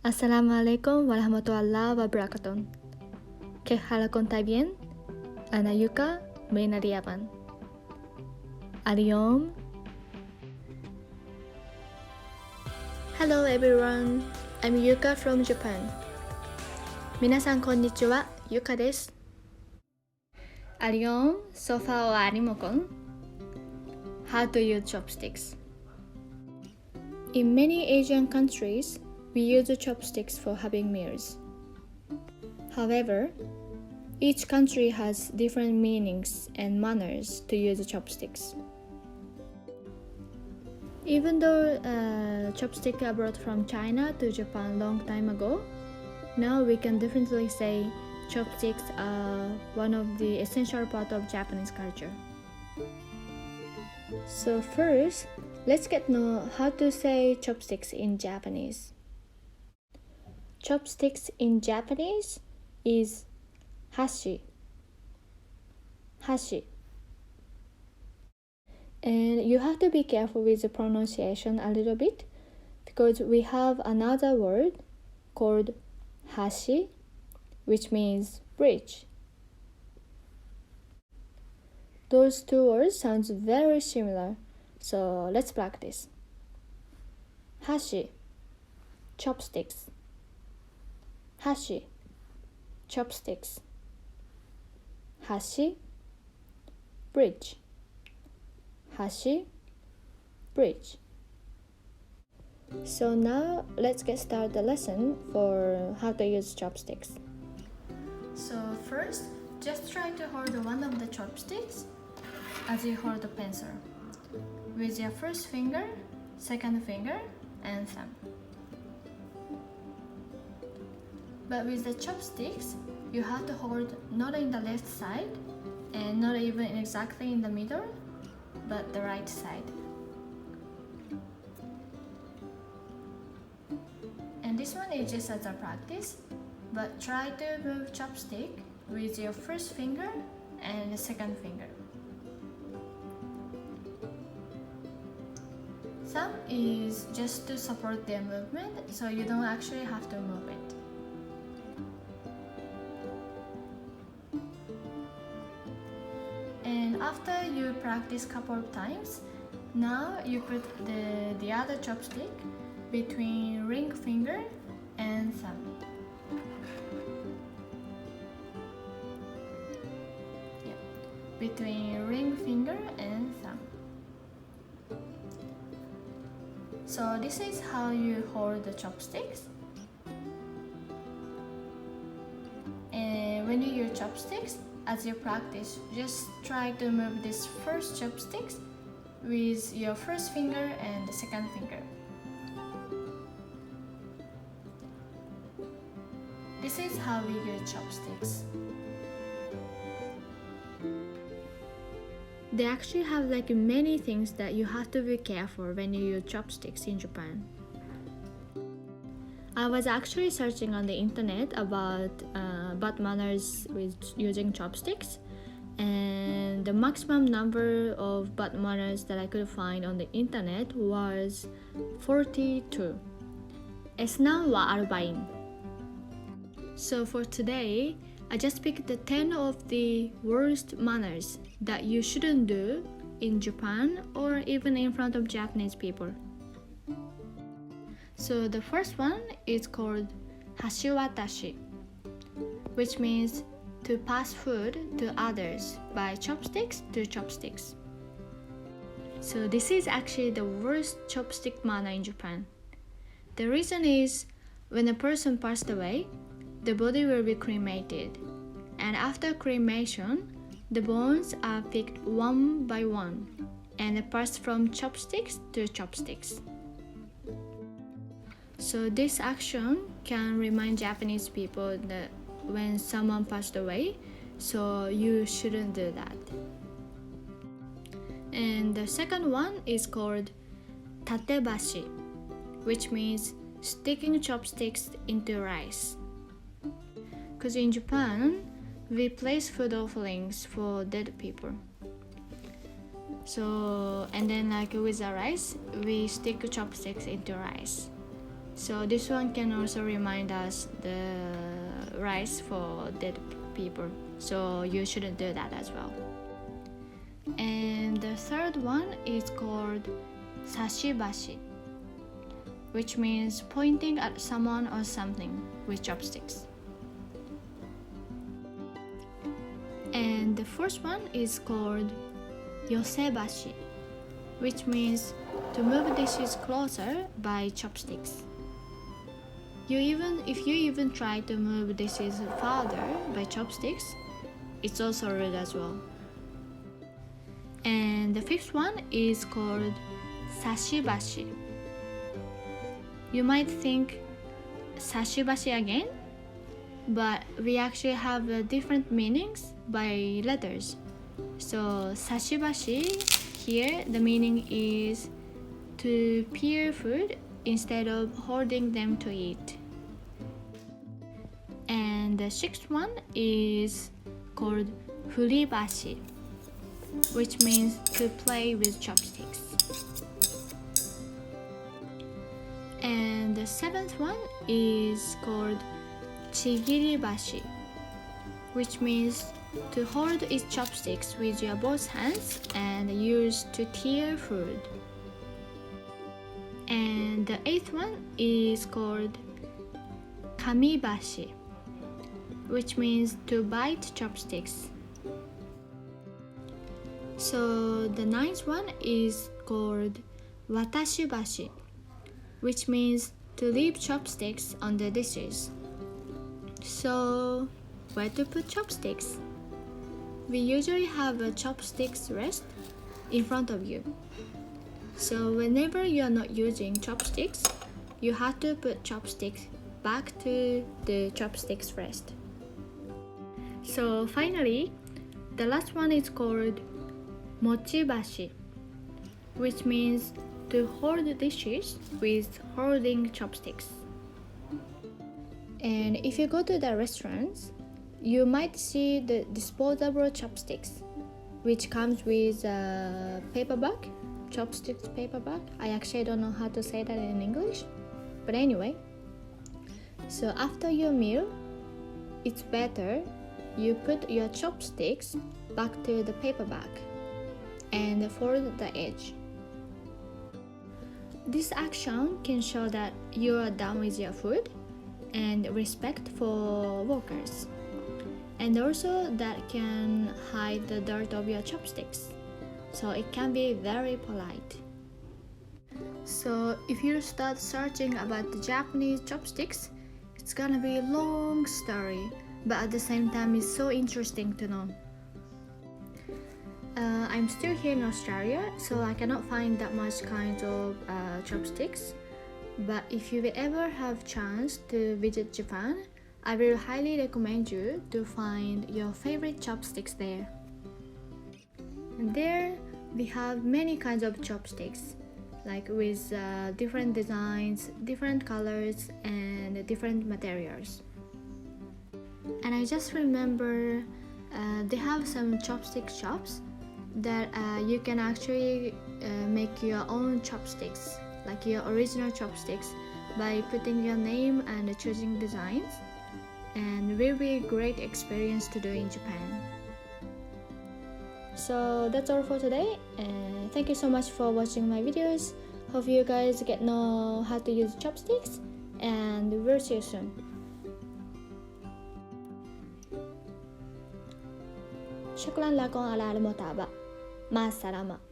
Assalamualaikum warahmatullahi wabarakatuh. ¿Qué tal contáis bien? Ana Yuka Mainariaban. Ariom. Hello everyone. I'm Yuka from Japan. 皆さんこんにちは、Yuka です。Ariom, sofa o arimokon. How to use chopsticks. In many Asian countries, we use chopsticks for having meals. However, each country has different meanings and manners to use chopsticks. Even though chopsticks are brought from China to Japan long time ago, now we can definitely say chopsticks are one of the essential part of Japanese culture. So first, let's get to know how to say chopsticks in Japanese. Chopsticks in Japanese is hashi. Hashi. And you have to be careful with the pronunciation a little bit because we have another word called hashi, which means bridge. Those two words sound very similar, so let's practice. Hashi, chopsticks. Hashi, chopsticks. Hashi, bridge. Hashi, bridge. So now let's get started the lesson for how to use chopsticks. So first, just try to hold one of the chopsticks as you hold the pencil with your first finger, second finger, and thumb. But with the chopsticks, you have to hold not in the left side and not even exactly in the middle, but the right side. And this one is just as a practice, but try to move chopstick with your first finger and the second finger. Thumb is just to support their movement, so you don't actually have to move it. And after you practice couple of times, now you put the other chopstick between ring finger and thumb. Yeah, between ring finger and thumb. So this is how you hold the chopsticks. And when you use chopsticks, as you practice, just try to move this first chopsticks with your first finger and the second finger. This is how we use chopsticks. They actually have like many things that you have to be careful when you use chopsticks in Japan. I was actually searching on the internet about bad manners with using chopsticks, and the maximum number of bad manners that I could find on the internet was 42. Esna wa arbain. So for today, I just picked the 10 of the worst manners that you shouldn't do in Japan or even in front of Japanese people. So the first one is called hashiwatashi, which means to pass food to others by chopsticks to chopsticks. So this is actually the worst chopstick manner in Japan. The reason is when a person passed away, the body will be cremated, and after cremation, the bones are picked one by one and passed from chopsticks to chopsticks. So this action can remind Japanese people that when someone passed away, so you shouldn't do that. And the second one is called tatebashi, which means sticking chopsticks into rice. Because in Japan, we place food offerings for dead people. So, and then like with the rice, we stick chopsticks into rice. So this one can also remind us the rice for dead people. So you shouldn't do that as well. And the third one is called sashibashi, which means pointing at someone or something with chopsticks. And the first one is called yosebashi, which means to move dishes closer by chopsticks. If you even try to move dishes farther by chopsticks, it's also rude as well. And the fifth one is called sashibashi. You might think sashibashi again, but we actually have different meanings by letters. So sashibashi here, the meaning is to peer food instead of holding them to eat. And the sixth one is called furibashi, which means to play with chopsticks. And the seventh one is called chigiribashi, which means to hold its chopsticks with your both hands and use to tear food. And the eighth one is called kamibashi, which means to bite chopsticks. So the ninth one is called watashibashi, which means to leave chopsticks on the dishes. So where to put chopsticks? We usually have a chopsticks rest in front of you. So whenever you are not using chopsticks, you have to put chopsticks back to the chopsticks rest. So finally, the last one is called mochibashi, which means to hold dishes with holding chopsticks. And if you go to the restaurants, you might see the disposable chopsticks, which comes with a paper bag, chopsticks paper bag. I actually don't know how to say that in English, but anyway. So after your meal, it's better you put your chopsticks back to the paper bag and fold the edge. This action can show that you are done with your food and respect for workers. And also that can hide the dirt of your chopsticks. So it can be very polite. So if you start searching about the Japanese chopsticks, it's gonna be a long story, but at the same time it's so interesting to know. I'm still here in Australia, so I cannot find that much kinds of chopsticks. But if you ever have chance to visit Japan, I will highly recommend you to find your favorite chopsticks there. And there we have many kinds of chopsticks, like with different designs, different colors, and different materials. And I just remember they have some chopstick shops that you can actually make your own chopsticks, like your original chopsticks, by putting your name and choosing designs. And will be a great experience to do in Japan. So that's all for today, and thank you so much for watching my videos. Hope you guys get know how to use chopsticks, and we'll see you soon. شكرا لكم على المتابعة. مع السلامة.